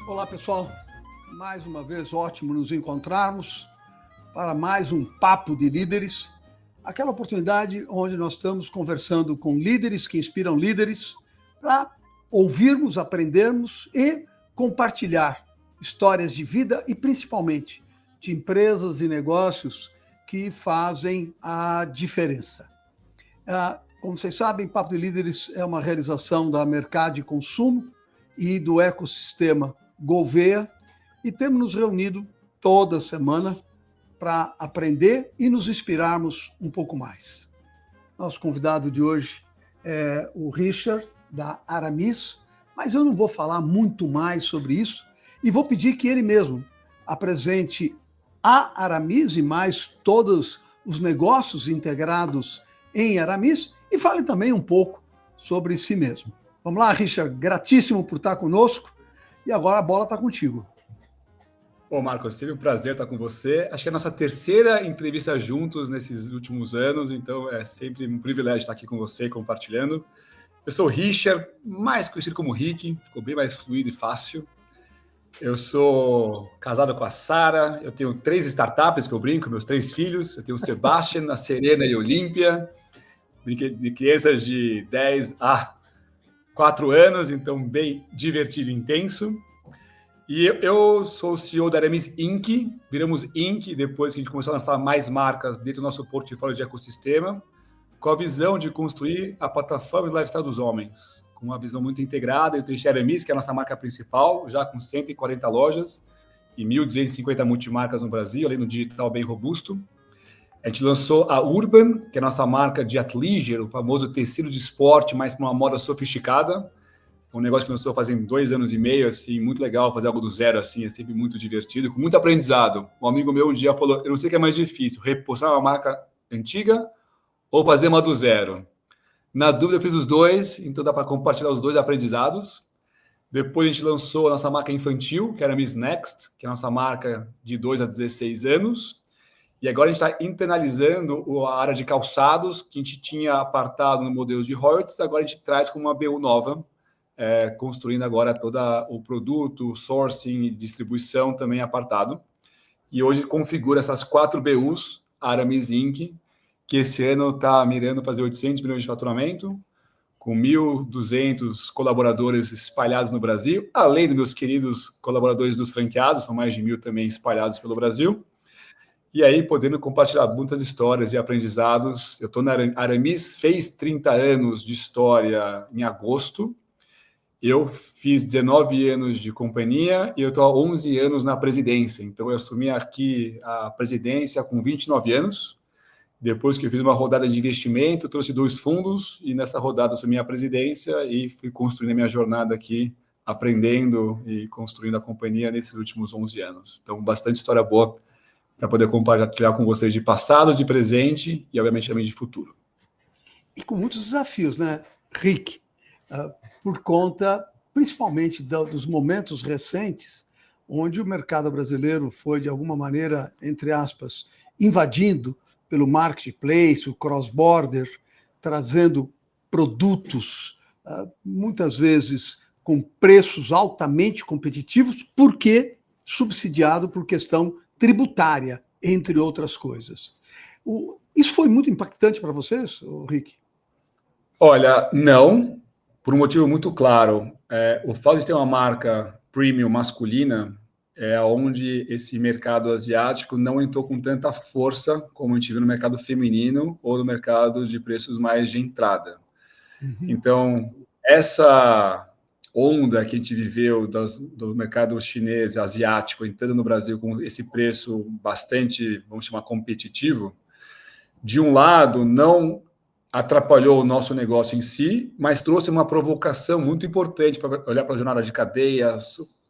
Olá, pessoal. Mais uma vez, ótimo nos encontrarmos para mais um Papo de Líderes, aquela oportunidade onde nós estamos conversando com líderes que inspiram líderes para ouvirmos, aprendermos e compartilhar histórias de vida e, principalmente, de empresas e negócios que fazem a diferença. Como vocês sabem, Papo de Líderes é uma realização da Mercado de Consumo e do ecossistema Gouveia, e temos nos reunido toda semana para aprender e nos inspirarmos um pouco mais. Nosso convidado de hoje é o Richard, da Aramis, mas eu não vou falar muito mais sobre isso e vou pedir que ele mesmo apresente a Aramis e mais todos os negócios integrados em Aramis e fale também um pouco sobre si mesmo. Vamos lá, Richard, gratíssimo por estar conosco e agora a bola está contigo. Bom, Marcos, sempre um prazer estar com você. Acho que é a nossa terceira entrevista juntos nesses últimos anos, então é sempre um privilégio estar aqui com você, compartilhando. Eu sou o Richard, mais conhecido como Rick, ficou bem mais fluido e fácil. Eu sou casado com a Sara, eu tenho 3 startups que eu brinco, meus 3 filhos. Eu tenho o Sebastian, a Serena e a Olímpia, de crianças de 10 a 4 anos, então bem divertido e intenso. E eu sou o CEO da Aramis Inc. Viramos Inc. depois que a gente começou a lançar mais marcas dentro do nosso portfólio de ecossistema, com a visão de construir a plataforma de lifestyle dos homens, com uma visão muito integrada. Eu tenho a Aramis, que é a nossa marca principal, já com 140 lojas e 1.250 multimarcas no Brasil, além do digital bem robusto. A gente lançou a Urban, que é a nossa marca de athleisure, o famoso tecido de esporte, mas para uma moda sofisticada. Um negócio que lançou fazem 2 anos e meio, assim, muito legal fazer algo do zero, assim, é sempre muito divertido, com muito aprendizado. Um amigo meu um dia falou, eu não sei o que é mais difícil, repostar uma marca antiga ou fazer uma do zero. Na dúvida eu fiz os dois, então dá para compartilhar os 2 aprendizados. Depois a gente lançou a nossa marca infantil, que era a Miss Next, que é a nossa marca de 2 a 16 anos. E agora a gente está internalizando a área de calçados, que a gente tinha apartado no modelo de royalties, agora a gente traz como uma BU nova, construindo agora todo o produto, sourcing e distribuição também apartado. E hoje configura essas 4 BUs, a Aramis Inc., que esse ano está mirando fazer 800 milhões de faturamento, com 1.200 colaboradores espalhados no Brasil, além dos meus queridos colaboradores dos franqueados, são mais de 1.000 também espalhados pelo Brasil. E aí, podendo compartilhar muitas histórias e aprendizados. Eu estou na Aramis, fez 30 anos de história em agosto. Eu fiz 19 anos de companhia e eu estou há 11 anos na presidência. Então, eu assumi aqui a presidência com 29 anos. Depois que eu fiz uma rodada de investimento, trouxe 2 fundos e nessa rodada assumi a presidência e fui construindo a minha jornada aqui, aprendendo e construindo a companhia nesses últimos 11 anos. Então, bastante história boa para poder compartilhar com vocês de passado, de presente e, obviamente, também de futuro. E com muitos desafios, né, Rick? Por conta, principalmente, dos momentos recentes, onde o mercado brasileiro foi, de alguma maneira, entre aspas, invadindo pelo marketplace, o cross-border, trazendo produtos, muitas vezes com preços altamente competitivos, porque subsidiado por questão tributária, entre outras coisas. Isso foi muito impactante para vocês, Rick? Olha, não, por um motivo muito claro. O fato de ter uma marca premium masculina é onde esse mercado asiático não entrou com tanta força como a gente viu no mercado feminino ou no mercado de preços mais de entrada. Uhum. Então, essa onda que a gente viveu do mercado chinês, asiático, entrando no Brasil com esse preço bastante, vamos chamar, competitivo, de um lado, não atrapalhou o nosso negócio em si, mas trouxe uma provocação muito importante para olhar para a jornada de cadeia,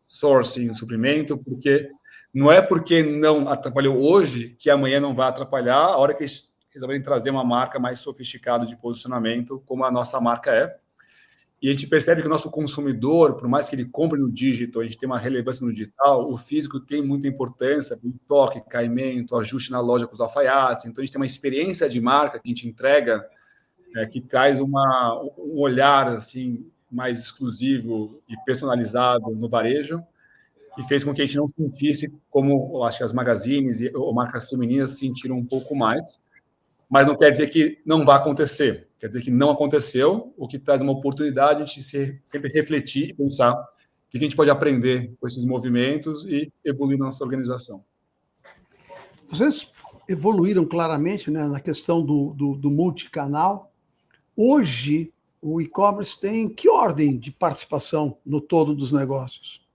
sourcing, suprimento, porque não é porque não atrapalhou hoje que amanhã não vai atrapalhar a hora que eles resolverem trazer uma marca mais sofisticada de posicionamento, como a nossa marca é. E a gente percebe que o nosso consumidor, por mais que ele compre no digital, a gente tem uma relevância no digital, o físico tem muita importância, o toque, caimento, ajuste na loja com os alfaiates. Então, a gente tem uma experiência de marca que a gente entrega, que traz um olhar assim, mais exclusivo e personalizado no varejo. e fez com que a gente não sentisse como, eu acho que as magazines ou marcas femininas sentiram um pouco mais, mas não quer dizer que não vai acontecer, quer dizer que não aconteceu, o que traz uma oportunidade de sempre refletir e pensar o que a gente pode aprender com esses movimentos e evoluir na nossa organização. Vocês evoluíram claramente, né, na questão do multicanal. Hoje, o e-commerce tem que ordem de participação no todo dos negócios?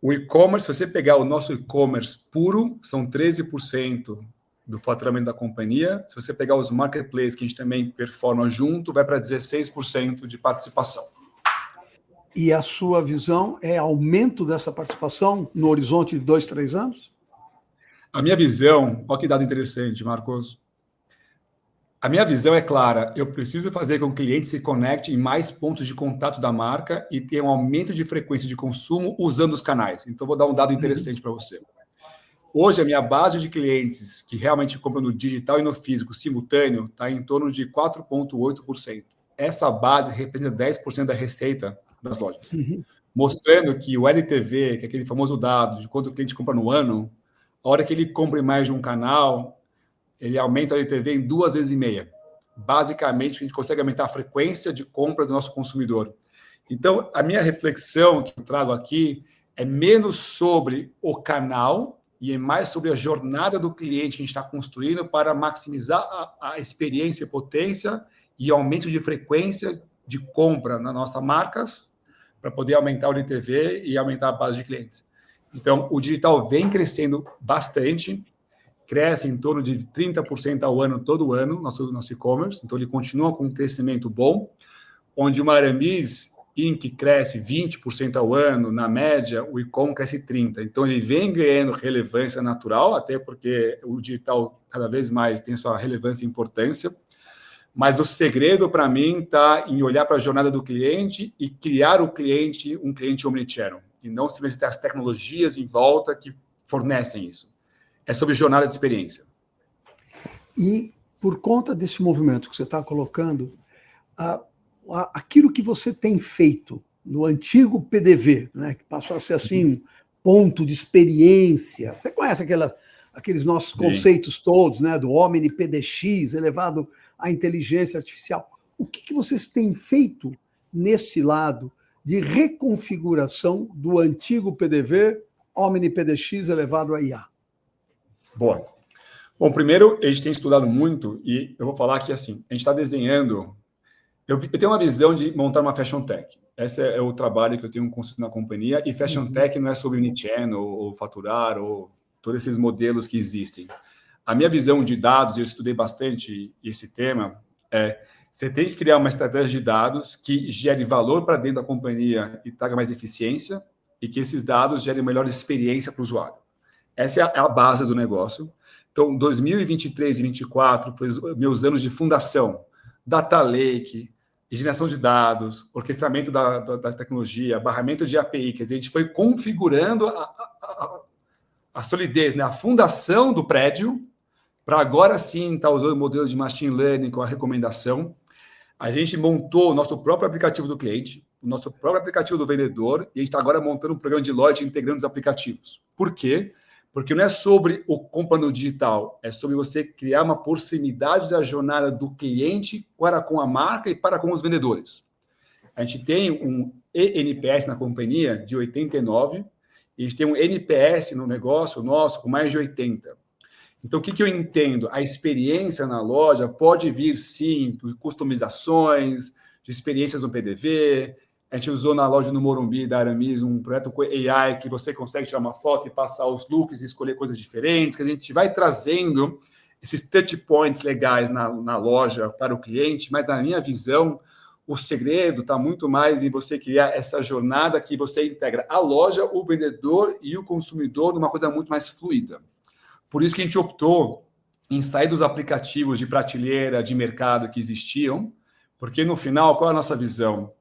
O e-commerce, se você pegar o nosso e-commerce puro, são 13% do faturamento da companhia. Se você pegar os marketplaces, que a gente também performa junto, vai para 16% de participação. E a sua visão é aumento dessa participação no horizonte de 2, 3 anos? A minha visão, olha que dado interessante, Marcos. A minha visão é clara, eu preciso fazer com que o cliente se conecte em mais pontos de contato da marca e ter um aumento de frequência de consumo usando os canais. Então, vou dar um dado interessante para você. Hoje, a minha base de clientes que realmente compram no digital e no físico simultâneo está em torno de 4,8%. Essa base representa 10% da receita das lojas. Mostrando que o LTV, que é aquele famoso dado de quanto o cliente compra no ano, a hora que ele compra em mais de um canal, ele aumenta o LTV em 2,5 vezes. Basicamente, a gente consegue aumentar a frequência de compra do nosso consumidor. Então, a minha reflexão que eu trago aqui é menos sobre o canal e é mais sobre a jornada do cliente que a gente está construindo para maximizar a experiência e potência e aumento de frequência de compra nas nossas marcas para poder aumentar o LTV e aumentar a base de clientes. Então, o digital vem crescendo bastante, cresce em torno de 30% ao ano, todo ano, nosso e-commerce. Então, ele continua com um crescimento bom, onde uma Aramis Inc. cresce 20% ao ano, na média, o e-commerce cresce 30%. Então, ele vem ganhando relevância natural, até porque o digital cada vez mais tem sua relevância e importância. Mas o segredo, para mim, está em olhar para a jornada do cliente e criar o cliente, um cliente omnichannel. E não simplesmente ter as tecnologias em volta que fornecem isso. É sobre jornada de experiência. E, por conta desse movimento que você está colocando, aquilo que você tem feito no antigo PDV, né, que passou a ser assim, ponto de experiência. Você conhece aqueles nossos conceitos todos, né, do Omni PDX, elevado à inteligência artificial. O que vocês têm feito neste lado de reconfiguração do antigo PDV, Omni PDX elevado a IA? Boa. Bom, primeiro, a gente tem estudado muito e eu vou falar que, assim, a gente está desenhando... Eu tenho uma visão de montar uma Fashion Tech. Esse é o trabalho que eu tenho construído na companhia. E Fashion Tech não é sobre omnichannel ou faturar ou todos esses modelos que existem. A minha visão de dados, eu estudei bastante esse tema, você tem que criar uma estratégia de dados que gere valor para dentro da companhia e traga mais eficiência e que esses dados gerem melhor experiência para o usuário. Essa é a base do negócio. Então, 2023 e 2024 foram os meus anos de fundação. Data Lake, geração de dados, orquestramento da tecnologia, barramento de API. Quer dizer, a gente foi configurando a solidez, né? A fundação do prédio, para agora sim estar usando o modelo de machine learning com a recomendação. A gente montou o nosso próprio aplicativo do cliente, o nosso próprio aplicativo do vendedor, e a gente está agora montando um programa de loyalty integrando os aplicativos. Por quê? Porque não é sobre o compra no digital, é sobre você criar uma proximidade da jornada do cliente para com a marca e para com os vendedores. A gente tem um NPS na companhia de 89, e a gente tem um NPS no negócio nosso com mais de 80. Então, o que eu entendo? A experiência na loja pode vir, sim, por customizações, de experiências no PDV. A gente usou na loja no Morumbi da Aramis um projeto com AI que você consegue tirar uma foto e passar os looks e escolher coisas diferentes, que a gente vai trazendo esses touch points legais na loja para o cliente, mas na minha visão, o segredo está muito mais em você criar essa jornada que você integra a loja, o vendedor e o consumidor numa coisa muito mais fluida. Por isso que a gente optou em sair dos aplicativos de prateleira, de mercado que existiam, porque no final, qual é a nossa visão?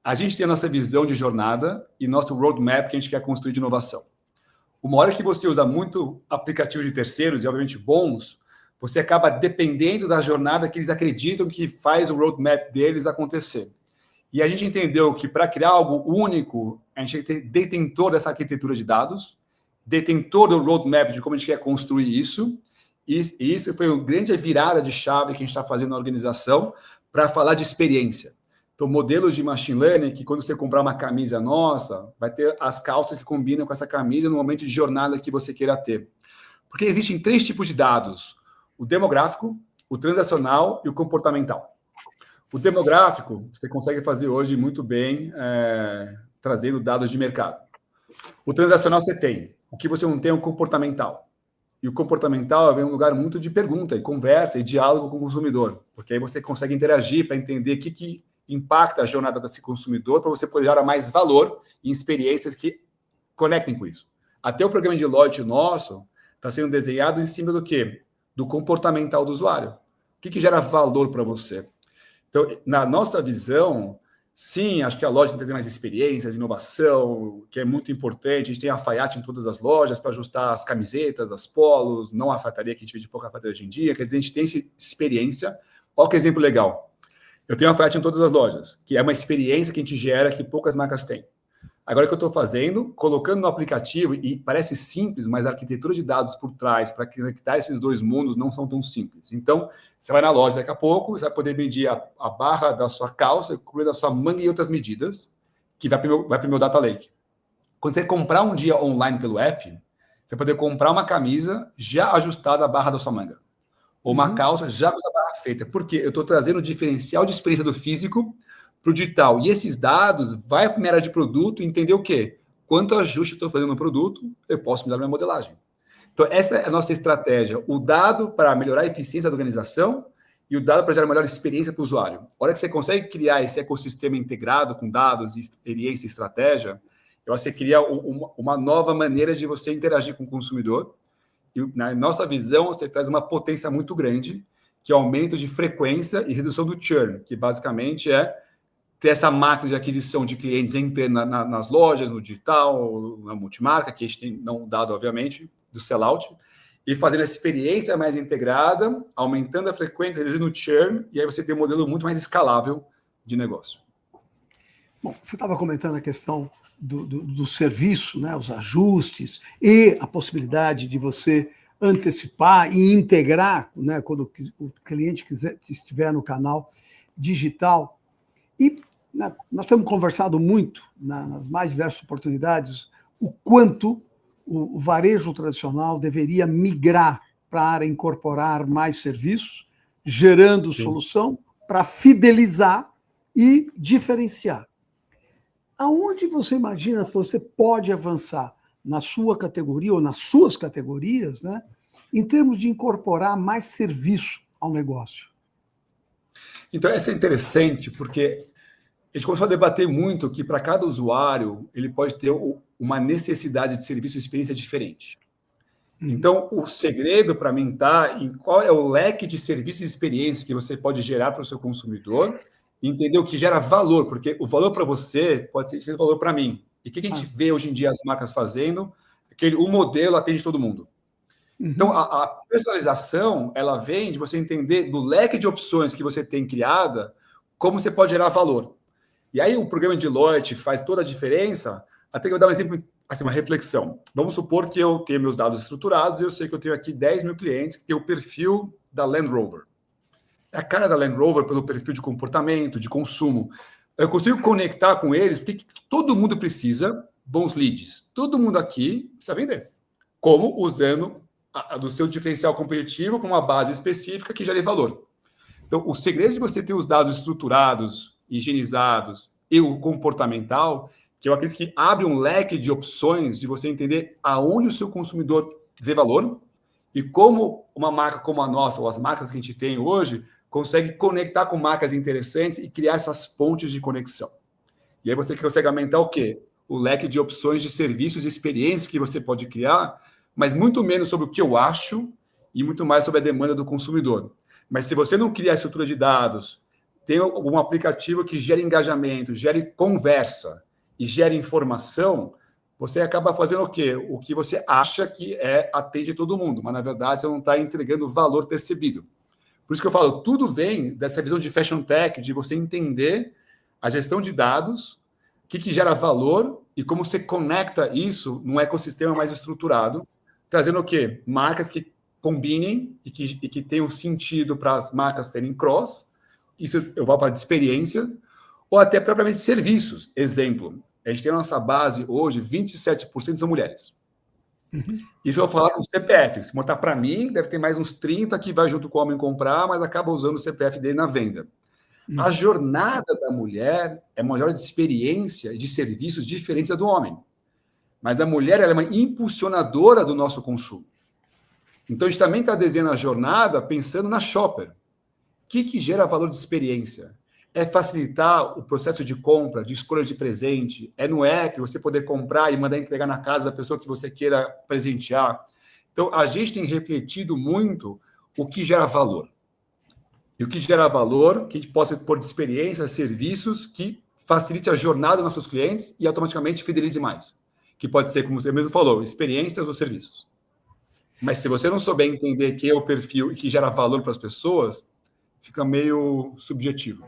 A gente tem a nossa visão de jornada e nosso roadmap que a gente quer construir de inovação. Uma hora que você usa muito aplicativo de terceiros, e obviamente bons, você acaba dependendo da jornada que eles acreditam que faz o roadmap deles acontecer. E a gente entendeu que para criar algo único, a gente tem que ter detentor dessa arquitetura de dados, detentor do roadmap de como a gente quer construir isso, e isso foi uma grande virada de chave que a gente está fazendo na organização para falar de experiência. Então, modelos de machine learning, que quando você comprar uma camisa nossa, vai ter as calças que combinam com essa camisa no momento de jornada que você queira ter. Porque existem 3 tipos de dados: o demográfico, o transacional e o comportamental. O demográfico, você consegue fazer hoje muito bem, trazendo dados de mercado. O transacional você tem. O que você não tem é o comportamental. E o comportamental é um lugar muito de pergunta, e conversa, e diálogo com o consumidor. Porque aí você consegue interagir para entender o que impacta a jornada desse consumidor, para você poder gerar mais valor e experiências que conectem com isso. Até o programa de Deloitte nosso está sendo desenhado em cima do quê? Do comportamental do usuário. O que gera valor para você? Então, na nossa visão, sim, acho que a loja tem que ter mais experiências, inovação, que é muito importante. A gente tem alfaiate em todas as lojas para ajustar as camisetas, as polos, não a alfaiataria, que a gente vê de pouca alfaiataria hoje em dia. Quer dizer, a gente tem essa experiência. Olha que exemplo legal. Eu tenho alfaiate em todas as lojas, que é uma experiência que a gente gera que poucas marcas têm. Agora, o que eu estou fazendo? Colocando no aplicativo, e parece simples, mas a arquitetura de dados por trás, para conectar esses 2 mundos, não são tão simples. Então, você vai na loja daqui a pouco, você vai poder medir a barra da sua calça, cobrir da sua manga e outras medidas, que vai para o meu data lake. Quando você comprar um dia online pelo app, você vai poder comprar uma camisa já ajustada à barra da sua manga. Ou uma calça já com a barra feita. Porque eu estou trazendo o diferencial de experiência do físico para o digital. E esses dados vai para a minha área de produto e entender o quê? Quanto ajuste eu estou fazendo no produto, eu posso mudar minha modelagem. Então, essa é a nossa estratégia. O dado para melhorar a eficiência da organização e o dado para gerar melhor experiência para o usuário. A hora que você consegue criar esse ecossistema integrado com dados, experiência e estratégia, eu acho que você cria uma nova maneira de você interagir com o consumidor. E, na nossa visão, você traz uma potência muito grande, que é aumento de frequência e redução do churn, que basicamente é ter essa máquina de aquisição de clientes entrando nas lojas, no digital, na multimarca, que a gente tem não dado, obviamente, do sellout, e fazendo essa experiência mais integrada, aumentando a frequência, reduzindo o churn, e aí você tem um modelo muito mais escalável de negócio. Bom, você estava comentando a questão do serviço, né, os ajustes e a possibilidade de você antecipar e integrar, né, quando o cliente estiver no canal digital. E nós temos conversado muito nas mais diversas oportunidades o quanto o varejo tradicional deveria migrar para incorporar mais serviços, gerando solução para fidelizar e diferenciar. Aonde você imagina que você pode avançar na sua categoria ou nas suas categorias, né, em termos de incorporar mais serviço ao negócio? Então, essa é interessante, porque a gente começou a debater muito que para cada usuário ele pode ter uma necessidade de serviço e experiência diferente. Então, o segredo para mim está em qual é o leque de serviço e experiência que você pode gerar para o seu consumidor, entender o que gera valor, porque o valor para você pode ser diferente do valor para mim. E o que a gente vê hoje em dia as marcas fazendo? O modelo atende todo mundo. Então, a personalização, ela vem de você entender do leque de opções que você tem criada, como você pode gerar valor. E aí o programa de Deloitte faz toda a diferença. Até que eu vou dar um exemplo, assim, uma reflexão. Vamos supor que eu tenho meus dados estruturados e eu sei que eu tenho aqui 10 mil clientes que têm o perfil da Land Rover. É a cara da Land Rover pelo perfil de comportamento, de consumo. Eu consigo conectar com eles porque todo mundo precisa bons leads. Todo mundo aqui precisa vender. Como? Usando do seu diferencial competitivo com uma base específica que gere valor. Então, o segredo de você ter os dados estruturados, higienizados e o comportamental, que eu acredito que abre um leque de opções de você entender aonde o seu consumidor vê valor e como uma marca como a nossa, ou as marcas que a gente tem hoje, consegue conectar com marcas interessantes e criar essas pontes de conexão. E aí você consegue aumentar o quê? O leque de opções de serviços e experiências que você pode criar, mas muito menos sobre o que eu acho e muito mais sobre a demanda do consumidor. Mas se você não criar estrutura de dados, tem algum aplicativo que gere engajamento, gere conversa e gere informação, você acaba fazendo o quê? O que você acha que atende todo mundo, mas na verdade você não está entregando valor percebido. Por isso que eu falo, tudo vem dessa visão de fashion tech, de você entender a gestão de dados, o que gera valor e como você conecta isso num ecossistema mais estruturado, trazendo o quê? Marcas que combinem e que tenham sentido para as marcas terem cross, isso eu vou para de experiência, ou até propriamente serviços. Exemplo, a gente tem na nossa base hoje, 27% são mulheres. Isso eu vou falar com o CPF. Se montar para mim, deve ter mais uns 30 que vai junto com o homem comprar, mas acaba usando o CPF dele na venda. A jornada da mulher é uma jornada de experiência e de serviços diferentes da do homem. Mas a mulher ela é uma impulsionadora do nosso consumo. Então, a gente também está desenhando a jornada pensando na shopper. O que gera valor de experiência? É facilitar o processo de compra, de escolha de presente. É no app você poder comprar e mandar entregar na casa da pessoa que você queira presentear. Então, a gente tem refletido muito o que gera valor. E o que gera valor, que a gente possa pôr de experiência, serviços que facilite a jornada dos nossos clientes e automaticamente fidelize mais. Que pode ser, como você mesmo falou, experiências ou serviços. Mas se você não souber entender quem é o perfil e que gera valor para as pessoas, fica meio subjetivo.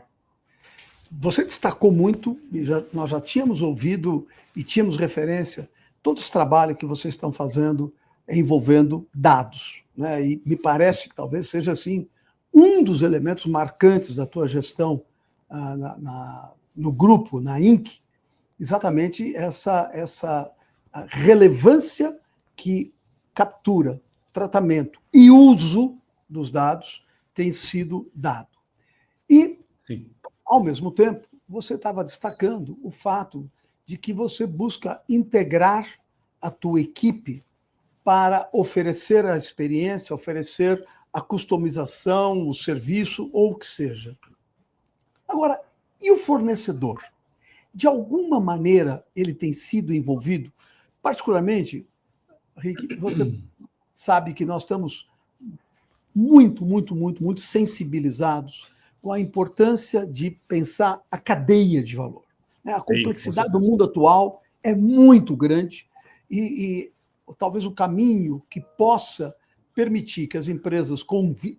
Você destacou muito, e nós já tínhamos ouvido e tínhamos referência, todo esse trabalho que vocês estão fazendo envolvendo dados, né? E me parece que talvez seja assim um dos elementos marcantes da tua gestão no grupo, na Inc., exatamente essa relevância que captura, tratamento e uso dos dados tem sido dado. E, sim, ao mesmo tempo, você estava destacando o fato de que você busca integrar a tua equipe para oferecer a experiência, oferecer a customização, o serviço ou o que seja. Agora, e o fornecedor? De alguma maneira ele tem sido envolvido? Particularmente, Rick, você sabe que nós estamos muito sensibilizados com a importância de pensar a cadeia de valor. A complexidade do mundo atual é muito grande e talvez o caminho que possa permitir que as empresas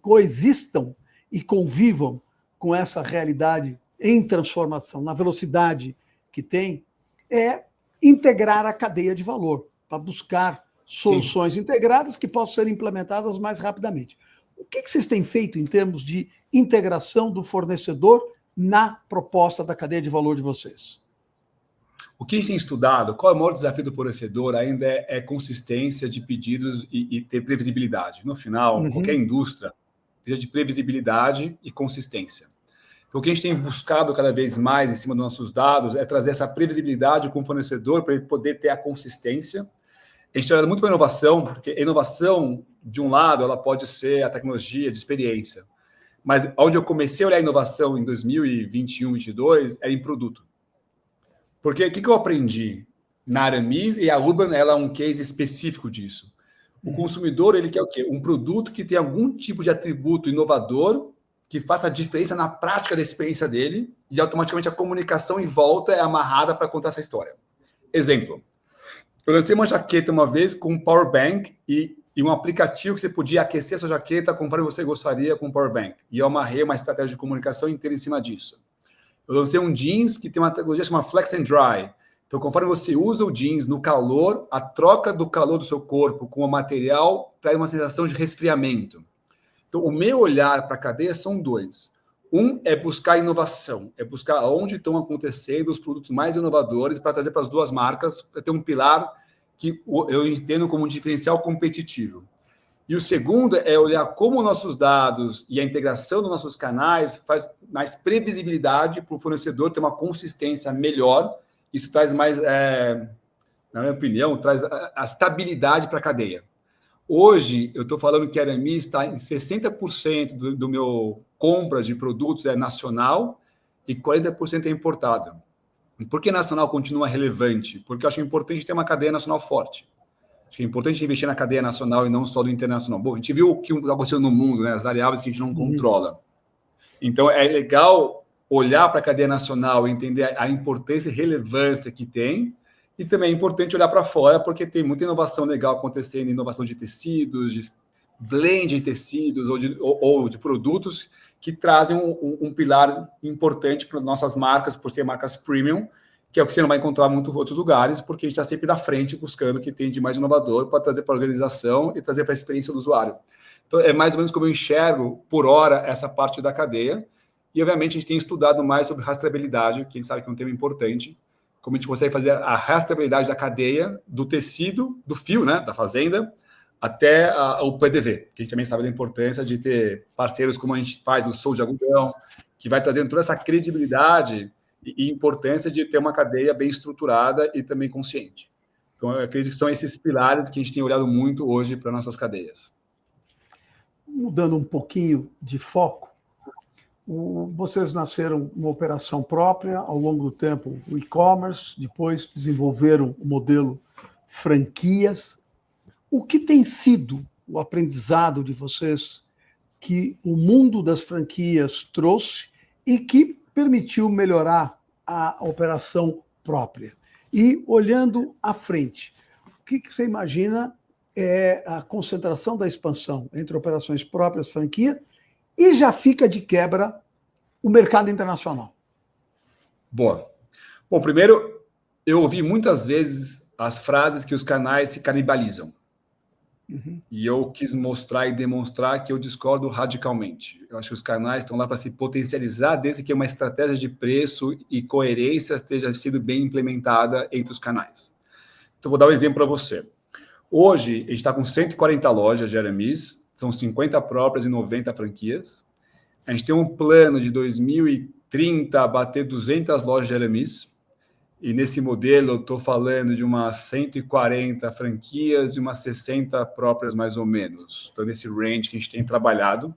coexistam e convivam com essa realidade em transformação, na velocidade que tem, é integrar a cadeia de valor, para buscar soluções integradas que possam ser implementadas mais rapidamente. O que vocês têm feito em termos de integração do fornecedor na proposta da cadeia de valor de vocês? O que a gente tem estudado, qual é o maior desafio do fornecedor ainda é consistência de pedidos e ter previsibilidade. No final, qualquer indústria precisa de previsibilidade e consistência. Então, o que a gente tem buscado cada vez mais em cima dos nossos dados é trazer essa previsibilidade com o fornecedor para ele poder ter a consistência. A gente trabalha muito para inovação, porque a inovação, de um lado, ela pode ser a tecnologia de experiência. Mas onde eu comecei a olhar a inovação em 2021, 2022, é em produto. Porque o que eu aprendi na Aramis, e a Urban ela é um case específico disso. O consumidor ele quer o quê? Um produto que tem algum tipo de atributo inovador que faça a diferença na prática da experiência dele e automaticamente a comunicação em volta é amarrada para contar essa história. Exemplo, eu lancei uma jaqueta uma vez com um power bank e um aplicativo que você podia aquecer a sua jaqueta conforme você gostaria com o power bank. E eu amarrei uma estratégia de comunicação inteira em cima disso. Eu lancei um jeans que tem uma tecnologia chamada Flex and Dry. Então, conforme você usa o jeans no calor, a troca do calor do seu corpo com o material traz uma sensação de resfriamento. Então, o meu olhar para a cadeia são dois. Um é buscar inovação, é buscar onde estão acontecendo os produtos mais inovadores para trazer para as duas marcas, para ter um pilar que eu entendo como um diferencial competitivo. E o segundo é olhar como nossos dados e a integração dos nossos canais faz mais previsibilidade para o fornecedor ter uma consistência melhor. Isso traz mais, na minha opinião, traz a estabilidade para a cadeia. Hoje, eu estou falando que a Aramis está em 60% do meu compra de produtos é nacional e 40% é importado. E por que nacional continua relevante? Porque eu acho importante ter uma cadeia nacional forte. Acho que é importante investir na cadeia nacional e não só do internacional. Bom, a gente viu o que está acontecendo no mundo, né? As variáveis que a gente não controla. Então, é legal olhar para a cadeia nacional e entender a importância e relevância que tem. E também é importante olhar para fora, porque tem muita inovação legal acontecendo, inovação de tecidos, de blend de tecidos ou de produtos que trazem um pilar importante para nossas marcas, por ser marcas premium, que é o que você não vai encontrar em muitos outros lugares, porque a gente está sempre na frente buscando o que tem de mais inovador para trazer para a organização e trazer para a experiência do usuário. Então, é mais ou menos como eu enxergo, por hora, essa parte da cadeia. E, obviamente, a gente tem estudado mais sobre rastreabilidade, que a gente sabe que é um tema importante, como a gente consegue fazer a rastreabilidade da cadeia, do tecido, do fio, né, da fazenda, até o PDV, que a gente também sabe da importância de ter parceiros como a gente faz do Sou de Algodão, que vai trazendo toda essa credibilidade e importância de ter uma cadeia bem estruturada e também consciente. Então, eu acredito que são esses pilares que a gente tem olhado muito hoje para nossas cadeias. Mudando um pouquinho de foco, vocês nasceram uma operação própria, ao longo do tempo o e-commerce, depois desenvolveram o modelo franquias. O que tem sido o aprendizado de vocês que o mundo das franquias trouxe e que permitiu melhorar a operação própria? E olhando à frente, o que você imagina é a concentração da expansão entre operações próprias, franquia, e já fica de quebra o mercado internacional? Boa. Bom, primeiro, eu ouvi muitas vezes as frases que os canais se canibalizam. Uhum. E eu quis mostrar e demonstrar que eu discordo radicalmente. Eu acho que os canais estão lá para se potencializar, desde que uma estratégia de preço e coerência esteja sido bem implementada entre os canais. Então, vou dar um exemplo para você. Hoje, a gente está com 140 lojas de Aramis, são 50 próprias e 90 franquias. A gente tem um plano de 2030 bater 200 lojas de Aramis. E nesse modelo, eu estou falando de umas 140 franquias e umas 60 próprias, mais ou menos. Então, nesse range que a gente tem trabalhado.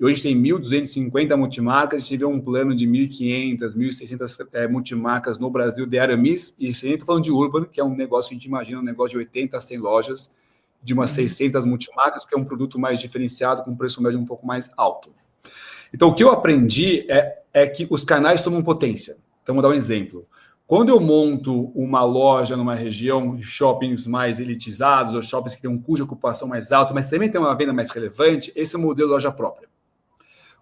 E hoje a gente tem 1.250 multimarcas, a gente teve um plano de 1.500, 1.600 multimarcas no Brasil de Aramis. E a gente está falando de Urban, que é um negócio que a gente imagina, um negócio de 80 a 100 lojas, de umas 600 multimarcas, porque é um produto mais diferenciado, com preço médio um pouco mais alto. Então, o que eu aprendi é que os canais tomam potência. Então, vou dar um exemplo. Quando eu monto uma loja numa região, shoppings mais elitizados, ou shoppings que têm um custo de ocupação mais alto, mas também tem uma venda mais relevante, esse é o modelo loja própria.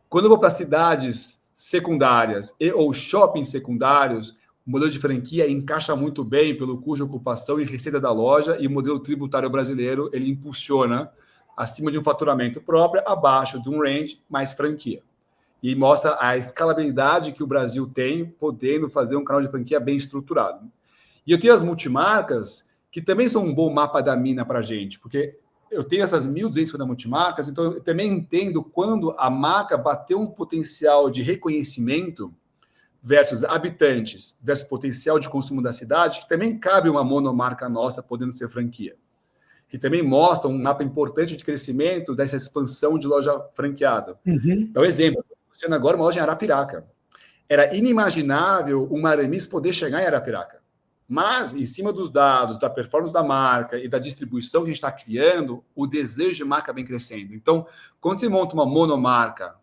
Quando eu vou para cidades secundárias ou shoppings secundários, o modelo de franquia encaixa muito bem pelo custo de ocupação e receita da loja, e o modelo tributário brasileiro ele impulsiona acima de um faturamento próprio, abaixo de um range mais franquia. E mostra a escalabilidade que o Brasil tem, podendo fazer um canal de franquia bem estruturado. E eu tenho as multimarcas, que também são um bom mapa da mina para a gente, porque eu tenho essas 1.250 multimarcas, então eu também entendo quando a marca bateu um potencial de reconhecimento versus habitantes, versus potencial de consumo da cidade, que também cabe uma monomarca nossa podendo ser franquia. Que também mostra um mapa importante de crescimento dessa expansão de loja franqueada. Uhum. Então, exemplo, sendo agora uma loja em Arapiraca. Era inimaginável uma Aramis poder chegar em Arapiraca. Mas, em cima dos dados, da performance da marca e da distribuição que a gente está criando, o desejo de marca vem crescendo. Então, quando você monta uma monomarca,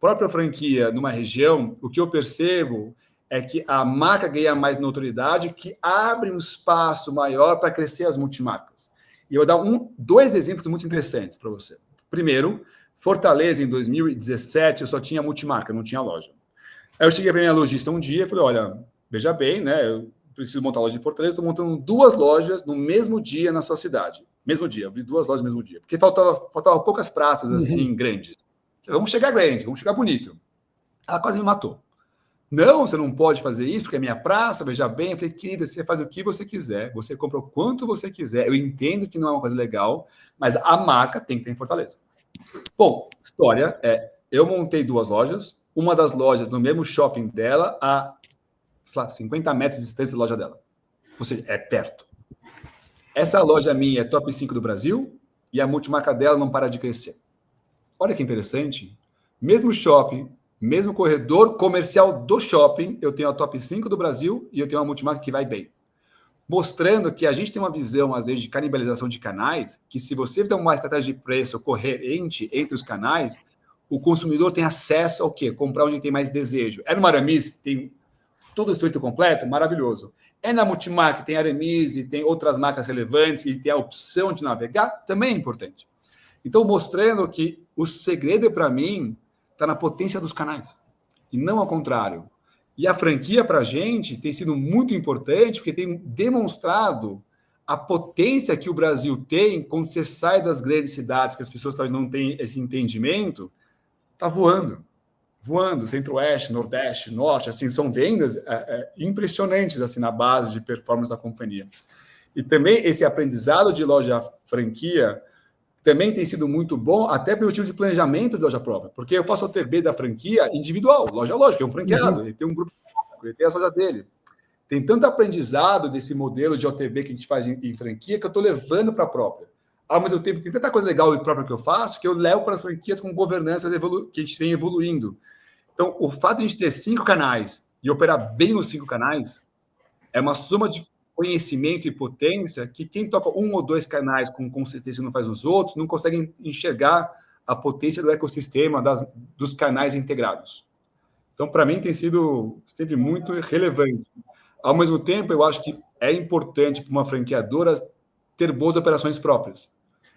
própria franquia numa região, o que eu percebo é que a marca ganha mais notoriedade, que abre um espaço maior para crescer as multimarcas. E eu vou dar dois exemplos muito interessantes para você. Primeiro, Fortaleza, em 2017, eu só tinha multimarca, não tinha loja. Aí eu cheguei para a minha lojista um dia e falei, olha, veja bem, né? Eu preciso montar loja em Fortaleza, estou montando 2 lojas no mesmo dia na sua cidade. Mesmo dia, abri 2 lojas no mesmo dia. Porque faltava poucas praças, assim, grandes. Vamos chegar grande, vamos chegar bonito. Ela quase me matou. Não, você não pode fazer isso, porque é minha praça, veja bem. Eu falei, querida, você faz o que você quiser, você compra o quanto você quiser. Eu entendo que não é uma coisa legal, mas a marca tem que ter em Fortaleza. Bom, história eu montei 2 lojas, uma das lojas no mesmo shopping dela, a, sei lá, 50 metros de distância da loja dela. Ou seja, é perto. Essa loja minha é top 5 do Brasil e a multimarca dela não para de crescer. Olha que interessante. Mesmo shopping, mesmo corredor comercial do shopping, eu tenho a top 5 do Brasil e eu tenho uma multimarca que vai bem. Mostrando que a gente tem uma visão, às vezes, de canibalização de canais, que se você tem uma estratégia de preço coerente entre os canais, o consumidor tem acesso ao quê? Comprar onde tem mais desejo. É no Aramis, tem todo o circuito completo, maravilhoso. É na multimarca, tem Aramis e tem outras marcas relevantes e tem a opção de navegar, também é importante. Então, mostrando que o segredo, para mim, está na potência dos canais, e não ao contrário. E a franquia, para a gente, tem sido muito importante, porque tem demonstrado a potência que o Brasil tem quando você sai das grandes cidades, que as pessoas talvez não tenham esse entendimento, está voando. Voando, Centro-Oeste, Nordeste, Norte, assim, são vendas impressionantes assim, na base de performance da companhia. E também esse aprendizado de loja franquia também tem sido muito bom, até pelo tipo de planejamento de loja própria, porque eu faço o OTB da franquia individual, loja a loja, que é um franqueado, ele tem um grupo, ele tem a loja dele. Tem tanto aprendizado desse modelo de OTB que a gente faz em franquia que eu estou levando para a própria. Ao mesmo tempo, tem tanta coisa legal e própria que eu faço que eu levo para as franquias com governanças que a gente vem evoluindo. Então, o fato de a gente ter 5 canais e operar bem nos 5 canais é uma soma de conhecimento e potência que quem toca 1 ou 2 canais com consistência e não faz os outros não consegue enxergar a potência do ecossistema dos canais integrados. Então, para mim, tem sido sempre muito relevante. Ao mesmo tempo, eu acho que é importante para uma franqueadora ter boas operações próprias.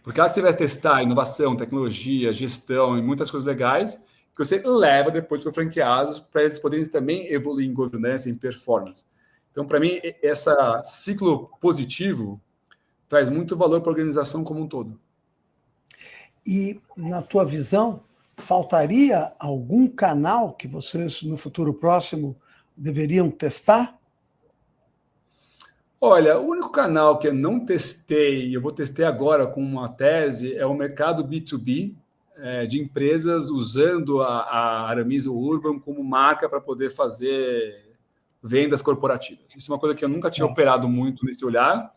Porque ela que você vai testar inovação, tecnologia, gestão e muitas coisas legais que você leva depois para franqueados para eles poderem também evoluir em governança, em performance. Então, para mim, esse ciclo positivo traz muito valor para a organização como um todo. E, na tua visão, faltaria algum canal que vocês, no futuro próximo, deveriam testar? Olha, o único canal que eu não testei, e eu vou testar agora com uma tese, é o mercado B2B, de empresas usando a Aramis ou Urban como marca para poder fazer vendas corporativas. Isso é uma coisa que eu nunca tinha operado muito nesse olhar.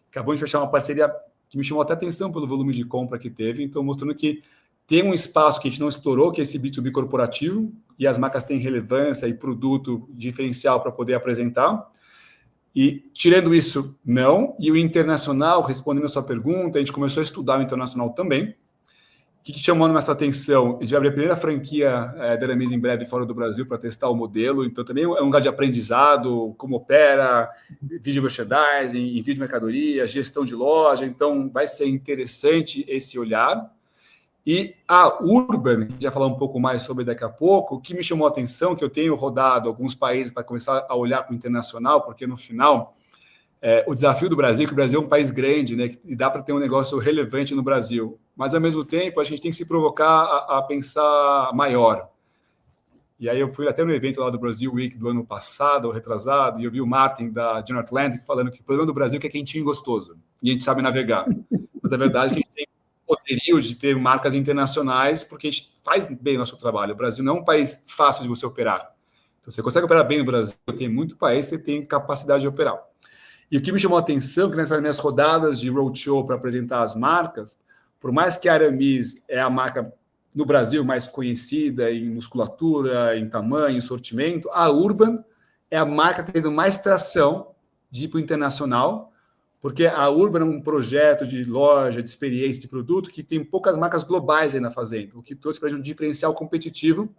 Acabou de fechar uma parceria que me chamou até atenção pelo volume de compra que teve, então mostrando que tem um espaço que a gente não explorou, que é esse B2B corporativo, e as marcas têm relevância e produto diferencial para poder apresentar. E, tirando isso, não. E o internacional, respondendo a sua pergunta, a gente começou a estudar o internacional também. O que chamou a nossa atenção? A gente vai abrir a primeira franquia da Aramis em breve fora do Brasil para testar o modelo. Então, também é um lugar de aprendizado, como opera, vídeo merchandising, envio de mercadoria, gestão de loja. Então, vai ser interessante esse olhar. E a Urban, a gente vai falar um pouco mais sobre daqui a pouco, o que me chamou a atenção, que eu tenho rodado alguns países para começar a olhar para o internacional, porque no final, o desafio do Brasil, que o Brasil é um país grande, né, e dá para ter um negócio relevante no Brasil, mas ao mesmo tempo a gente tem que se provocar a pensar maior. E aí eu fui até no evento lá do Brasil Week do ano passado, ou retrasado, e eu vi o Martin da General Atlantic falando que o problema do Brasil é que é quentinho e gostoso, e a gente sabe navegar. Mas a verdade é que a gente tem poderio de ter marcas internacionais, porque a gente faz bem o nosso trabalho. O Brasil não é um país fácil de você operar. Então, você consegue operar bem no Brasil, tem muito país que você tem capacidade de operar. E o que me chamou a atenção, que nessas minhas rodadas de roadshow para apresentar as marcas, por mais que a Aramis é a marca no Brasil mais conhecida em musculatura, em tamanho, em sortimento, a Urban é a marca tendo mais tração de ir para o internacional, porque a Urban é um projeto de loja, de experiência, de produto, que tem poucas marcas globais aí na fazenda, o que trouxe para a gente um diferencial competitivo,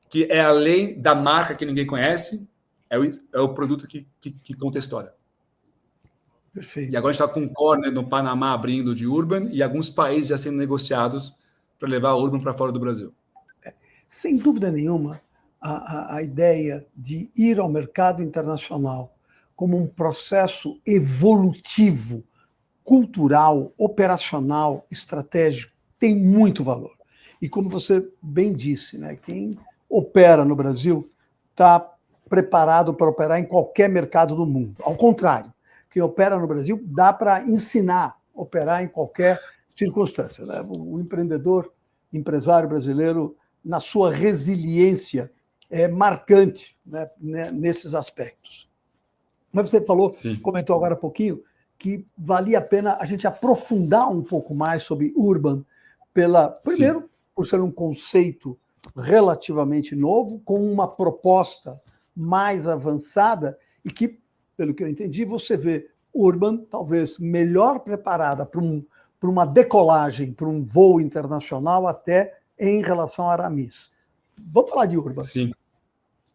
que é além da marca que ninguém conhece, é o produto que conta a história. Perfeito. E agora a gente está com um corner no Panamá abrindo de Urban e alguns países já sendo negociados para levar a Urban para fora do Brasil. Sem dúvida nenhuma, a ideia de ir ao mercado internacional como um processo evolutivo, cultural, operacional, estratégico, tem muito valor. E como você bem disse, né, quem opera no Brasil está preparado para operar em qualquer mercado do mundo. Ao contrário, quem opera no Brasil dá para ensinar a operar em qualquer circunstância. Né? O empresário brasileiro, na sua resiliência, é marcante, né, nesses aspectos. Mas você falou, Sim. Comentou agora há pouquinho, que valia a pena a gente aprofundar um pouco mais sobre Urban, primeiro, Sim. Por ser um conceito relativamente novo, com uma proposta mais avançada, e que, pelo que eu entendi, você vê Urban talvez melhor preparada para uma decolagem, para um voo internacional, até em relação a Aramis. Vamos falar de Urban. Sim,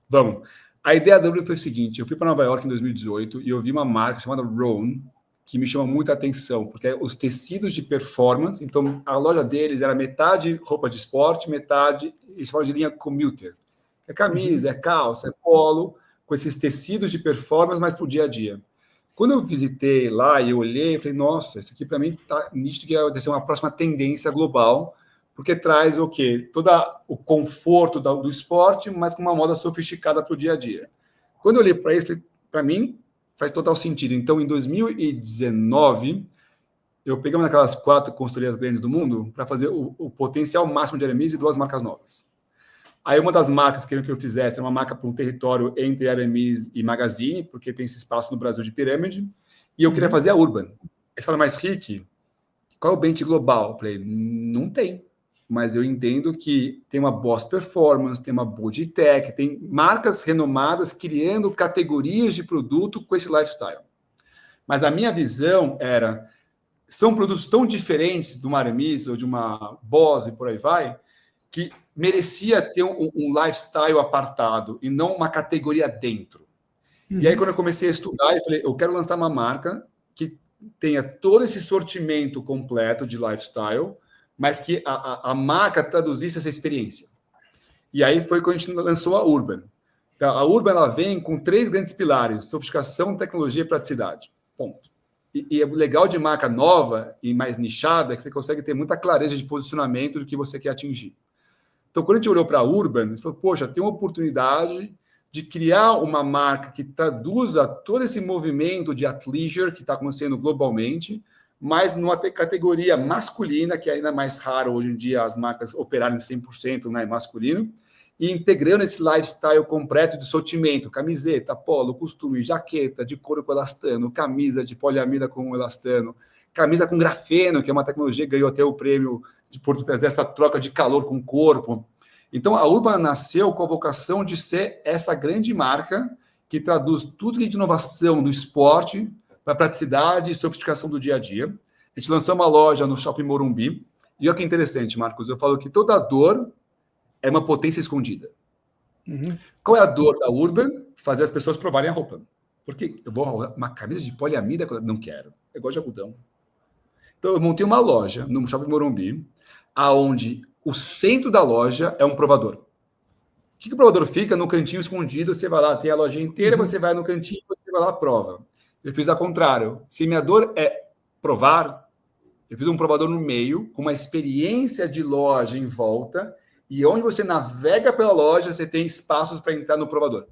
vamos. A ideia da Urban foi o seguinte, eu fui para Nova York em 2018 e eu vi uma marca chamada Rhone, que me chama muita atenção, porque é os tecidos de performance. Então, a loja deles era metade roupa de esporte, metade, eles falam de linha commuter. É camisa, é calça, é polo, com esses tecidos de performance, mas para o dia a dia. Quando eu visitei lá e eu olhei, eu falei, nossa, isso aqui para mim está nítido que vai ser uma próxima tendência global, porque traz o quê? Todo o conforto do esporte, mas com uma moda sofisticada para o dia a dia. Quando eu olhei para isso, para mim, faz total sentido. Então, em 2019, eu peguei uma daquelas 4 consultorias grandes do mundo para fazer o potencial máximo de Hermes e 2 marcas novas. Aí, uma das marcas que eu fizesse era uma marca para um território entre Hermes e Magazine, porque tem esse espaço no Brasil de pirâmide, e eu queria fazer a Urban. Eles falaram, mas Rick, qual é o bench global? Eu falei, não tem. Mas eu entendo que tem uma Boss Performance, tem uma Body Tech, tem marcas renomadas criando categorias de produto com esse lifestyle. Mas a minha visão era, são produtos tão diferentes de uma Hermes ou de uma Boss e por aí vai, que merecia ter um lifestyle apartado e não uma categoria dentro. E aí, quando eu comecei a estudar, eu falei, eu quero lançar uma marca que tenha todo esse sortimento completo de lifestyle, mas que a marca traduzisse essa experiência. E aí foi quando a gente lançou a Urban. Então, a Urban ela vem com 3 grandes pilares: sofisticação, tecnologia e praticidade. Ponto. E o legal de marca nova e mais nichada é que você consegue ter muita clareza de posicionamento do que você quer atingir. Então, quando a gente olhou para a Urban, a gente falou, poxa, tem uma oportunidade de criar uma marca que traduza todo esse movimento de athleisure que está acontecendo globalmente, mas numa categoria masculina, que é ainda mais raro hoje em dia as marcas operarem 100% né, masculino, e integrando esse lifestyle completo de sortimento, camiseta, polo, costume, jaqueta de couro com elastano, camisa de poliamida com elastano, camisa com grafeno, que é uma tecnologia que ganhou até o prêmio por trazer essa troca de calor com o corpo. Então, a Urban nasceu com a vocação de ser essa grande marca que traduz tudo que é de inovação do esporte para a praticidade e sofisticação do dia a dia. A gente lançou uma loja no Shopping Morumbi. E olha que interessante, Marcos, eu falo que toda dor é uma potência escondida. Qual é a dor da Urban? Fazer as pessoas provarem a roupa. Porque eu vou uma camisa de poliamida, não quero. É igual de algodão. Então, eu montei uma loja no Shopping Morumbi, aonde o centro da loja é um provador. O que o provador fica? No cantinho escondido, você vai lá, tem a loja inteira, você vai no cantinho, você vai lá, prova. Eu fiz ao contrário. Se minha dor é provar, eu fiz um provador no meio, com uma experiência de loja em volta, e onde você navega pela loja, você tem espaços para entrar no provador.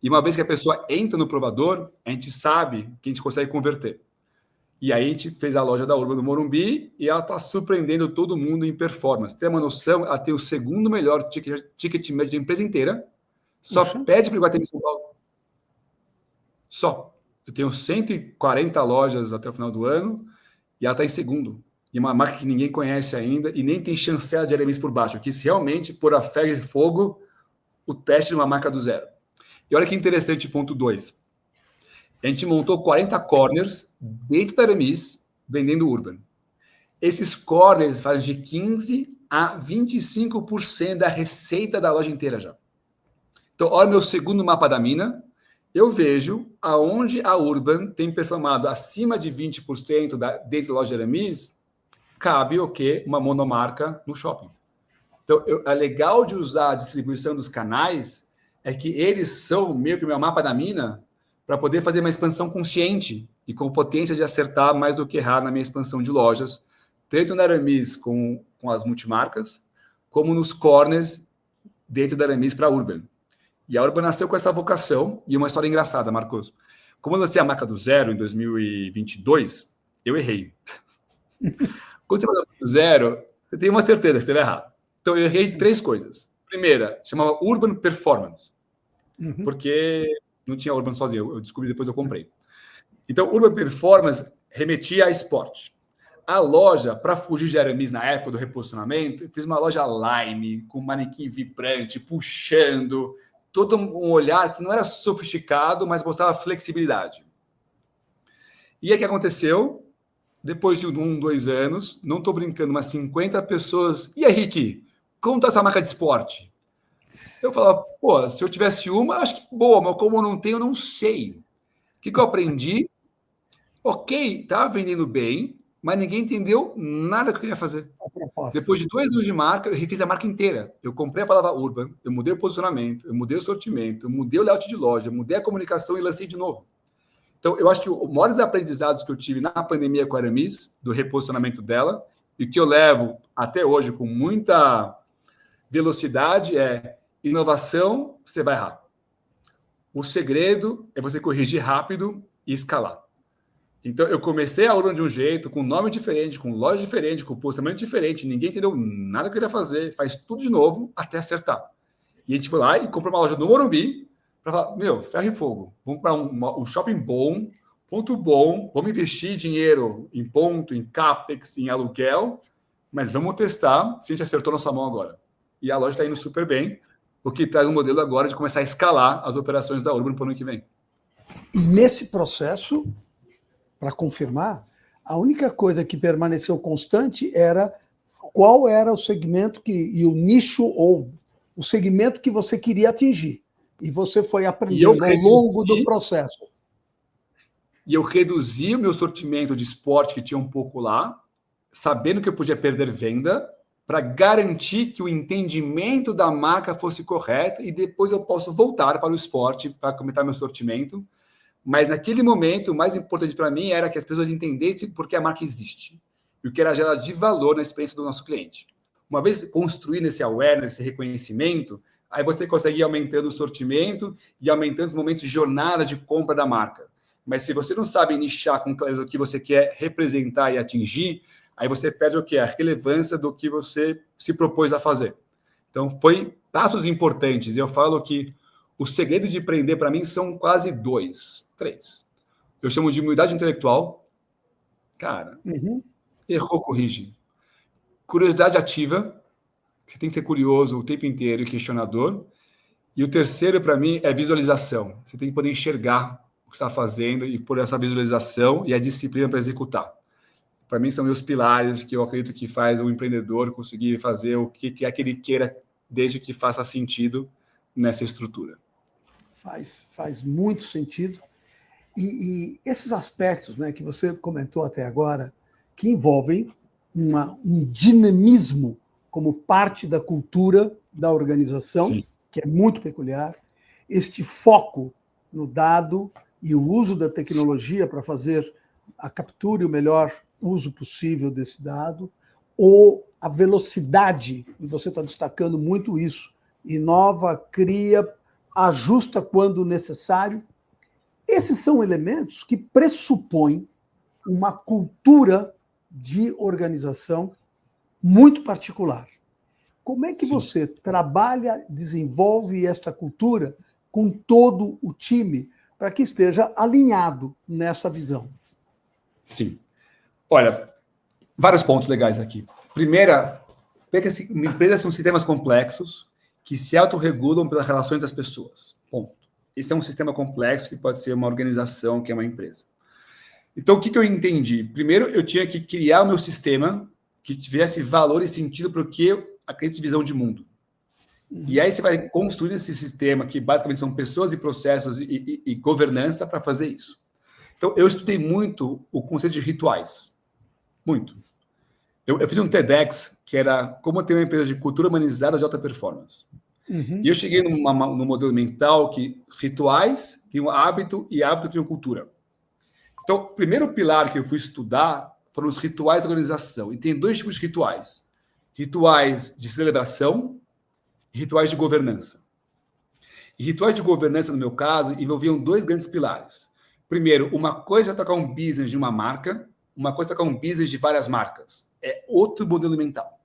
E uma vez que a pessoa entra no provador, a gente sabe que a gente consegue converter. E aí a gente fez a loja da Urban do Morumbi e ela está surpreendendo todo mundo em performance. Tem uma noção, ela tem o segundo melhor ticket médio da empresa inteira, só pede para o Iguatemi São Paulo. Só. Eu tenho 140 lojas até o final do ano e ela está em segundo. E uma marca que ninguém conhece ainda e nem tem chancela de Hermes por baixo. Eu quis realmente pôr a ferro de fogo o teste de uma marca do zero. E olha que interessante, ponto 2. A gente montou 40 corners dentro da Hermes vendendo Urban. Esses corners fazem de 15% a 25% da receita da loja inteira já. Então, olha meu segundo mapa da mina. Eu vejo aonde a Urban tem performado acima de 20% dentro da loja Hermes, cabe o quê? Uma monomarca no shopping. Então, é legal de usar a distribuição dos canais é que eles são meio que o meu mapa da mina para poder fazer uma expansão consciente e com potência de acertar mais do que errar na minha expansão de lojas, tanto na Hermes com as multimarcas, como nos corners dentro da Hermes para a Urban. E a Urban nasceu com essa vocação e uma história engraçada, Marcos. Como eu lancei a marca do zero em 2022, eu errei. Quando você fala do zero, você tem uma certeza que você vai errar. Então, eu errei 3 coisas. Primeira, chamava Urban Performance, porque não tinha Urban sozinho, eu descobri depois eu comprei. Então, Urban Performance remetia a esporte. A loja, para fugir de Hermes na época do reposicionamento, eu fiz uma loja Lime, com manequim vibrante, puxando, todo um olhar que não era sofisticado, mas mostrava flexibilidade. E aí o que aconteceu? Depois de 2 anos, não estou brincando, umas 50 pessoas. E aí, Rick, como está essa marca de esporte? Eu falava, pô, se eu tivesse uma, acho que boa, mas como eu não tenho, eu não sei. O que eu aprendi? Ok, estava vendendo bem, mas ninguém entendeu nada que eu queria fazer. A proposta. Depois de 2 anos de marca, eu refiz a marca inteira. Eu comprei a palavra Urban, eu mudei o posicionamento, eu mudei o sortimento, eu mudei o layout de loja, eu mudei a comunicação e lancei de novo. Então, eu acho que os maiores aprendizados que eu tive na pandemia com a Aramis, do reposicionamento dela, e que eu levo até hoje com muita velocidade, é inovação, você vai errar. O segredo é você corrigir rápido e escalar. Então, eu comecei a Urban de um jeito, com nome diferente, com loja diferente, com posicionamento diferente, ninguém entendeu nada que eu queria fazer, faz tudo de novo até acertar. E a gente foi lá e comprou uma loja no Morumbi para falar, ferro e fogo, vamos para um shopping bom, ponto bom, vamos investir dinheiro em ponto, em capex, em aluguel, mas vamos testar se a gente acertou nossa mão agora. E a loja está indo super bem, o que traz um modelo agora de começar a escalar as operações da Urban para o ano que vem. E nesse processo, para confirmar, a única coisa que permaneceu constante era qual era o segmento e o nicho ou o segmento que você queria atingir. E você foi aprendendo ao longo do processo. E eu reduzi o meu sortimento de esporte que tinha um pouco lá, sabendo que eu podia perder venda, para garantir que o entendimento da marca fosse correto e depois eu posso voltar para o esporte para aumentar meu sortimento. Mas naquele momento, o mais importante para mim era que as pessoas entendessem por que a marca existe e o que ela gera de valor na experiência do nosso cliente. Uma vez construindo esse awareness, esse reconhecimento, aí você consegue ir aumentando o sortimento e aumentando os momentos de jornada de compra da marca. Mas se você não sabe nichar com clareza o que você quer representar e atingir, aí você perde o quê? A relevância do que você se propôs a fazer. Então, foi passos importantes. Eu falo que o segredo de empreender, para mim, são quase 2, 3. Eu chamo de humildade intelectual. Cara, errou, corrige. Curiosidade ativa. Você tem que ser curioso o tempo inteiro e questionador. E o terceiro, para mim, é visualização. Você tem que poder enxergar o que está fazendo e por essa visualização e a disciplina para executar. Para mim, são meus pilares que eu acredito que faz o empreendedor conseguir fazer o que é que ele queira, desde que faça sentido nessa estrutura. Faz muito sentido. E esses aspectos, né, que você comentou até agora, que envolvem um dinamismo como parte da cultura da organização, sim, que é muito peculiar, este foco no dado e o uso da tecnologia para fazer a captura e o melhor uso possível desse dado, ou a velocidade, e você está destacando muito isso, inova, cria, ajusta quando necessário. Esses são elementos que pressupõem uma cultura de organização muito particular. Como é que Sim. você trabalha, desenvolve esta cultura com todo o time para que esteja alinhado nessa visão? Sim. Olha, vários pontos legais aqui. Primeira, uma empresa são sistemas complexos que se autorregulam pelas relações das pessoas. Ponto. Esse é um sistema complexo que pode ser uma organização, que é uma empresa. Então, o que eu entendi? Primeiro, eu tinha que criar o meu sistema que tivesse valor e sentido para o que eu acredito de visão de mundo. E aí você vai construir esse sistema, que basicamente são pessoas e processos e governança para fazer isso. Então, eu estudei muito o conceito de rituais. Muito. Eu fiz um TEDx, que era como ter uma empresa de cultura humanizada de alta performance. E eu cheguei no modelo mental que rituais criam hábito e hábito criam cultura. Então, o primeiro pilar que eu fui estudar foram os rituais da organização. E tem 2 tipos de rituais. Rituais de celebração e rituais de governança. E rituais de governança, no meu caso, envolviam 2 grandes pilares. Primeiro, uma coisa é tocar um business de uma marca, uma coisa é tocar um business de várias marcas. É outro modelo mental.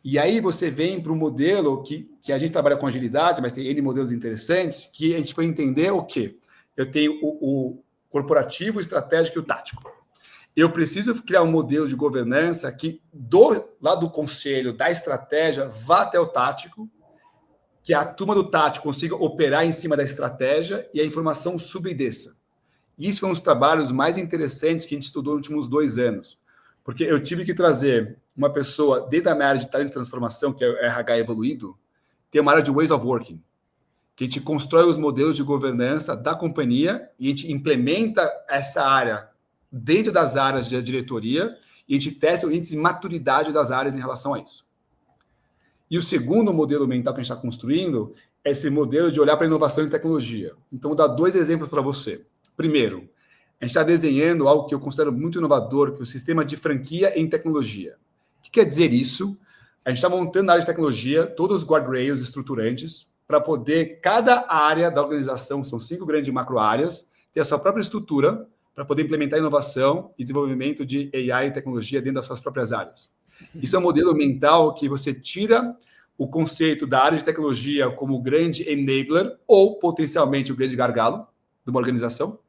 E aí você vem para um modelo que a gente trabalha com agilidade, mas tem N modelos interessantes, que a gente foi entender o quê? Eu tenho o corporativo, o estratégico e o tático. Eu preciso criar um modelo de governança que, lá do conselho, da estratégia, vá até o tático, que a turma do tático consiga operar em cima da estratégia e a informação suba e desça. Isso foi um dos trabalhos mais interessantes que a gente estudou nos últimos 2 anos. Porque eu tive que trazer uma pessoa, dentro da minha área de talento e transformação, que é o RH evoluído, tem uma área de ways of working, que a gente constrói os modelos de governança da companhia e a gente implementa essa área dentro das áreas da diretoria e a gente testa o índice de maturidade das áreas em relação a isso. E o segundo modelo mental que a gente está construindo é esse modelo de olhar para a inovação e tecnologia. Então, vou dar 2 exemplos para você. Primeiro, a gente está desenhando algo que eu considero muito inovador, que é o sistema de franquia em tecnologia. O que quer dizer isso? A gente está montando na área de tecnologia todos os guardrails estruturantes para poder, cada área da organização, são 5 grandes macro-áreas, ter a sua própria estrutura para poder implementar inovação e desenvolvimento de AI e tecnologia dentro das suas próprias áreas. Isso é um modelo mental que você tira o conceito da área de tecnologia como grande enabler ou potencialmente o grande gargalo de uma organização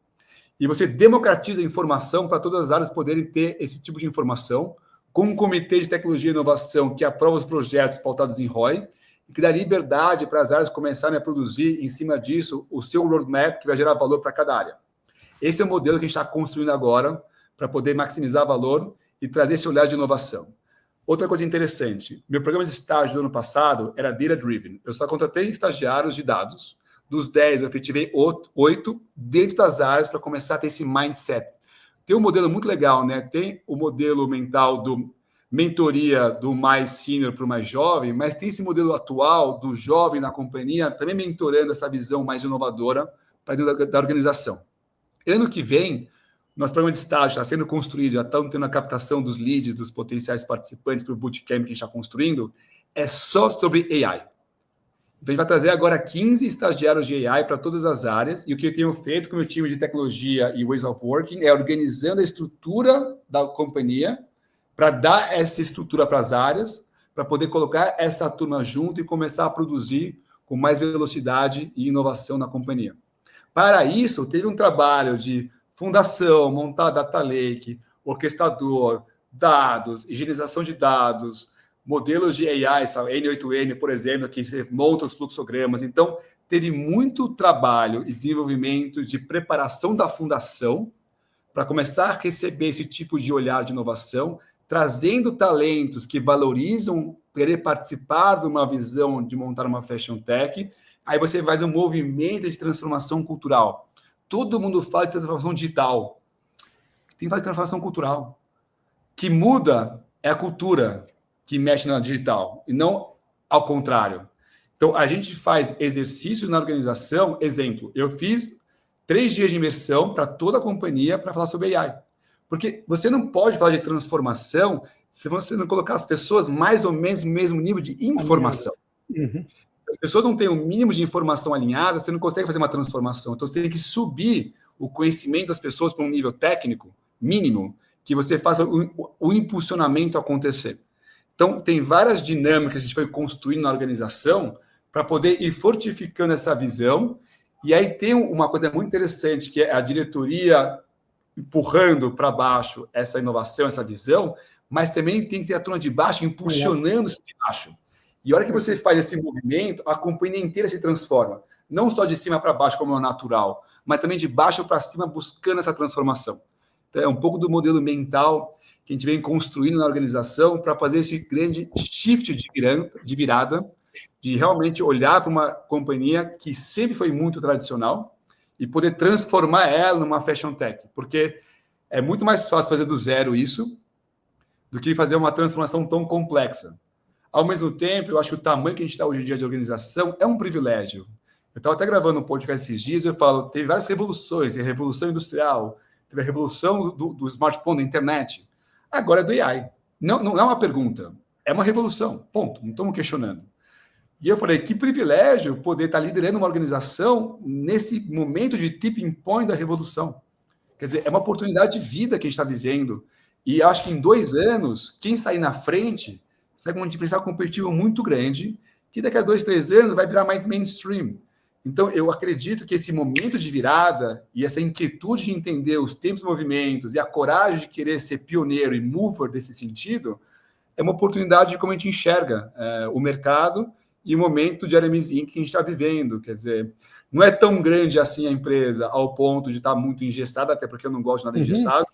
e você democratiza a informação para todas as áreas poderem ter esse tipo de informação com um comitê de tecnologia e inovação que aprova os projetos pautados em ROI e que dá liberdade para as áreas começarem a produzir em cima disso o seu roadmap que vai gerar valor para cada área. Esse é o modelo que a gente está construindo agora para poder maximizar valor e trazer esse olhar de inovação. Outra coisa interessante, meu programa de estágio do ano passado era Data Driven. Eu só contratei estagiários de dados. Dos 10, eu efetivei 8 dentro das áreas para começar a ter esse mindset. Tem um modelo muito legal, né? Tem o modelo mental do mentoria do mais sênior para o mais jovem, mas tem esse modelo atual do jovem na companhia também mentorando essa visão mais inovadora para dentro da organização. Ano que vem, nosso programa de estágio está sendo construído, já estamos tendo a captação dos leads, dos potenciais participantes para o bootcamp que a gente está construindo, é só sobre AI. Então, a gente vai trazer agora 15 estagiários de AI para todas as áreas, e o que eu tenho feito com o meu time de tecnologia e Ways of Working é organizando a estrutura da companhia para dar essa estrutura para as áreas, para poder colocar essa turma junto e começar a produzir com mais velocidade e inovação na companhia. Para isso, teve um trabalho de fundação, montar data lake, orquestrador, dados, higienização de dados, modelos de AI, sabe? N8N, por exemplo, que monta os fluxogramas. Então, teve muito trabalho e desenvolvimento de preparação da fundação para começar a receber esse tipo de olhar de inovação, trazendo talentos que valorizam querer participar de uma visão de montar uma fashion tech. Aí você faz um movimento de transformação cultural. Todo mundo fala de transformação digital. Tem que falar de transformação cultural. Que muda é a cultura que mexe na digital, e não ao contrário. Então, a gente faz exercícios na organização. Exemplo, eu fiz 3 dias de imersão para toda a companhia para falar sobre AI. Porque você não pode falar de transformação se você não colocar as pessoas mais ou menos no mesmo nível de informação. Uhum. Se as pessoas não têm o mínimo de informação alinhada, você não consegue fazer uma transformação. Então, você tem que subir o conhecimento das pessoas para um nível técnico mínimo, que você faça o impulsionamento acontecer. Então, tem várias dinâmicas que a gente foi construindo na organização para poder ir fortificando essa visão. E aí tem uma coisa muito interessante, que é a diretoria empurrando para baixo essa inovação, essa visão, mas também tem que ter a turma de baixo impulsionando isso de baixo. E a hora que você faz esse movimento, a companhia inteira se transforma. Não só de cima para baixo, como é o natural, mas também de baixo para cima, buscando essa transformação. Então, é um pouco do modelo mental que a gente vem construindo na organização para fazer esse grande shift de virada, de realmente olhar para uma companhia que sempre foi muito tradicional e poder transformar ela numa fashion tech. Porque é muito mais fácil fazer do zero isso do que fazer uma transformação tão complexa. Ao mesmo tempo, eu acho que o tamanho que a gente está hoje em dia de organização é um privilégio. Eu estava até gravando um podcast esses dias, eu falo, teve várias revoluções, a revolução industrial, teve a revolução do smartphone, da internet, agora é do AI. Não é uma pergunta, é uma revolução, ponto, não estamos questionando. E eu falei, que privilégio poder estar liderando uma organização nesse momento de tipping point da revolução. Quer dizer, é uma oportunidade de vida que a gente está vivendo, e acho que em 2 anos, quem sair na frente sai com um diferencial competitivo muito grande, que daqui a 2, 3 anos vai virar mais mainstream. Então, eu acredito que esse momento de virada e essa inquietude de entender os tempos e movimentos e a coragem de querer ser pioneiro e mover desse sentido é uma oportunidade de como a gente enxerga o mercado e o momento de RMZ que a gente está vivendo. Quer dizer, não é tão grande assim a empresa ao ponto de estar muito engessada, até porque eu não gosto de nada engessado,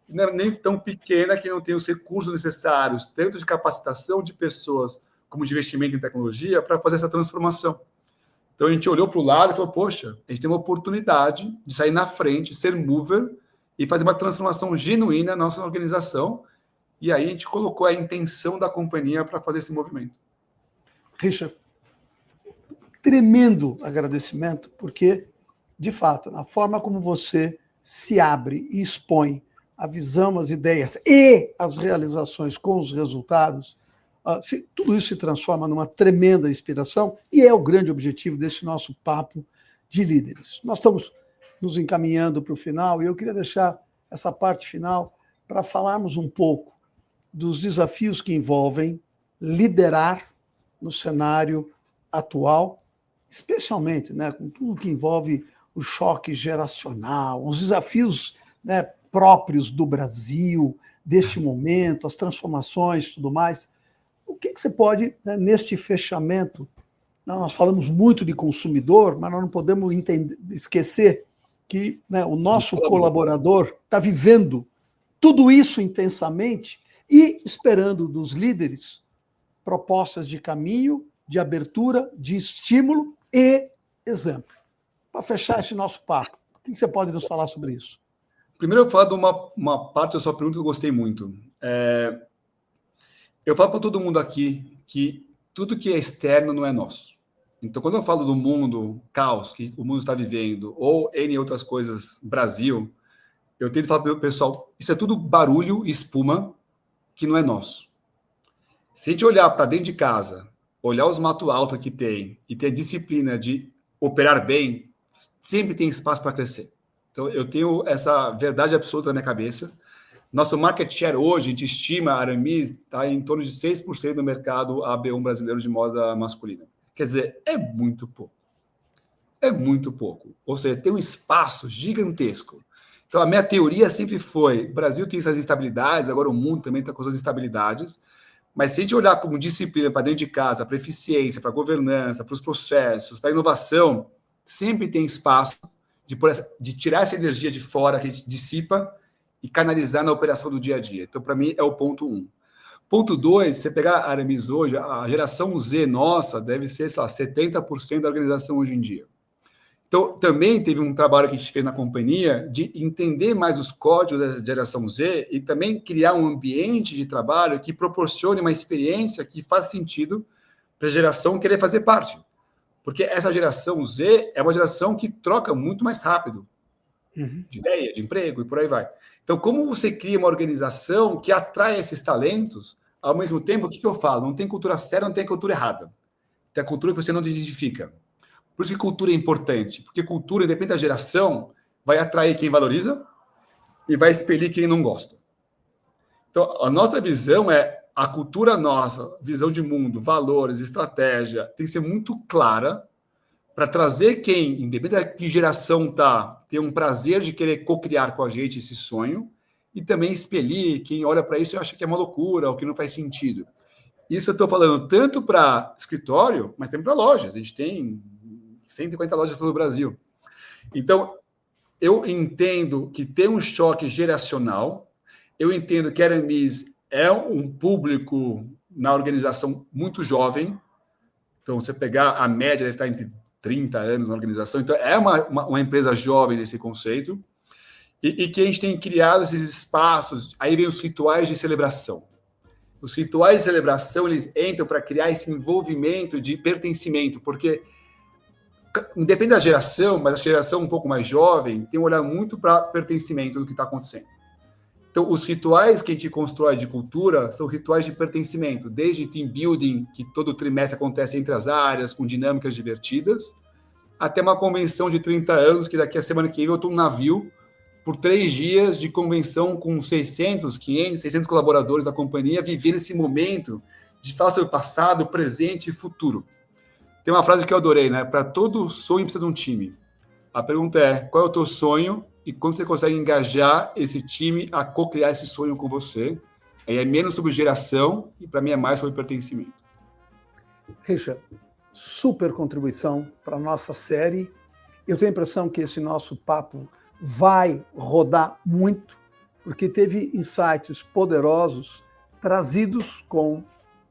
não é nem tão pequena que não tem os recursos necessários, tanto de capacitação de pessoas como de investimento em tecnologia, para fazer essa transformação. Então, a gente olhou para o lado e falou, poxa, a gente tem uma oportunidade de sair na frente, ser mover e fazer uma transformação genuína na nossa organização. E aí a gente colocou a intenção da companhia para fazer esse movimento. Richard, tremendo agradecimento, porque, de fato, a forma como você se abre e expõe a visão, as ideias e as realizações com os resultados, tudo isso se transforma numa tremenda inspiração e é o grande objetivo desse nosso papo de líderes. Nós estamos nos encaminhando para o final e eu queria deixar essa parte final para falarmos um pouco dos desafios que envolvem liderar no cenário atual, especialmente, né, com tudo que envolve o choque geracional, os desafios, né, próprios do Brasil, deste momento, as transformações e tudo mais. O que você pode, né, neste fechamento, nós falamos muito de consumidor, mas nós não podemos esquecer que, né, o nosso colaborador está vivendo tudo isso intensamente e esperando dos líderes propostas de caminho, de abertura, de estímulo e exemplo. Para fechar esse nosso papo, o que você pode nos falar sobre isso? Primeiro eu falo de uma parte da sua pergunta que eu gostei muito. Eu falo para todo mundo aqui que tudo que é externo não é nosso. Então, quando eu falo do mundo, caos que o mundo está vivendo, ou N outras coisas, Brasil, eu tento falar para o pessoal, isso é tudo barulho e espuma que não é nosso. Se a gente olhar para dentro de casa, olhar os mato alto que tem e ter a disciplina de operar bem, sempre tem espaço para crescer. Então, eu tenho essa verdade absoluta na minha cabeça. Nosso market share hoje, a gente estima, a Aramis está em torno de 6% do mercado AB1 brasileiro de moda masculina. Quer dizer, é muito pouco. É muito pouco. Ou seja, tem um espaço gigantesco. Então, a minha teoria sempre foi, o Brasil tem essas instabilidades, agora o mundo também está com suas instabilidades, mas se a gente olhar para disciplina, para dentro de casa, para eficiência, para governança, para os processos, para inovação, sempre tem espaço de tirar essa energia de fora que a gente dissipa e canalizar na operação do dia a dia. Então, para mim, é o ponto 1. Ponto 2, você pegar a Aramis hoje, a geração Z nossa deve ser, sei lá, 70% da organização hoje em dia. Então, também teve um trabalho que a gente fez na companhia de entender mais os códigos da geração Z e também criar um ambiente de trabalho que proporcione uma experiência que faz sentido para a geração querer fazer parte. Porque essa geração Z é uma geração que troca muito mais rápido de ideia, de emprego e por aí vai. Então, como você cria uma organização que atrai esses talentos, ao mesmo tempo, o que eu falo? Não tem cultura certa, não tem cultura errada. Tem a cultura que você não identifica. Por isso que cultura é importante, porque cultura, independente da geração, vai atrair quem valoriza e vai expelir quem não gosta. Então, a nossa visão é a cultura nossa, visão de mundo, valores, estratégia, tem que ser muito clara para trazer quem, independente de que geração está, ter um prazer de querer co-criar com a gente esse sonho e também expelir quem olha para isso e acha que é uma loucura ou que não faz sentido. Isso eu estou falando tanto para escritório, mas também para lojas. A gente tem 150 lojas pelo Brasil. Então, eu entendo que tem um choque geracional, eu entendo que a Aramis é um público na organização muito jovem, então, você pegar a média, deve estar entre 30 anos na organização, então é uma empresa jovem nesse conceito, e que a gente tem criado esses espaços, aí vem os rituais de celebração. Os rituais de celebração, eles entram para criar esse envolvimento de pertencimento, porque independe da geração, mas a geração um pouco mais jovem tem um olhar muito para pertencimento do que está acontecendo. Então, os rituais que a gente constrói de cultura são rituais de pertencimento, desde team building, que todo trimestre acontece entre as áreas, com dinâmicas divertidas, até uma convenção de 30 anos, que daqui a semana que vem eu estou num navio por 3 dias de convenção com 600, 500, 600 colaboradores da companhia, vivendo esse momento de falar sobre passado, presente e futuro. Tem uma frase que eu adorei, né? Para todo sonho precisa de um time. A pergunta é, qual é o teu sonho e quando você consegue engajar esse time a co-criar esse sonho com você? Aí é menos sobre geração e para mim é mais sobre pertencimento. Richard, super contribuição para a nossa série. Eu tenho a impressão que esse nosso papo vai rodar muito, porque teve insights poderosos trazidos com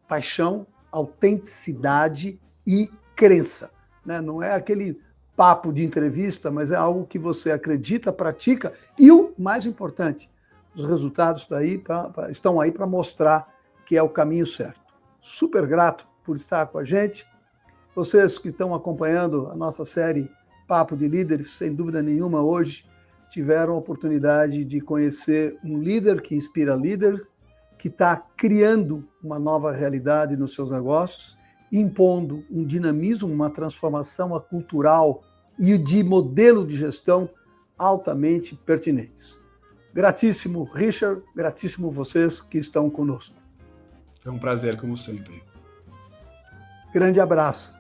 paixão, autenticidade e crença. Né? Não é aquele papo de entrevista, mas é algo que você acredita, pratica, e o mais importante, os resultados estão aí para mostrar que é o caminho certo. Super grato por estar com a gente. Vocês que estão acompanhando a nossa série Papo de Líderes, sem dúvida nenhuma, hoje tiveram a oportunidade de conhecer um líder que inspira líderes, que está criando uma nova realidade nos seus negócios, impondo um dinamismo, uma transformação cultural e de modelo de gestão altamente pertinentes. Gratíssimo, Richard, gratíssimo vocês que estão conosco. Foi um prazer, como sempre. Grande abraço.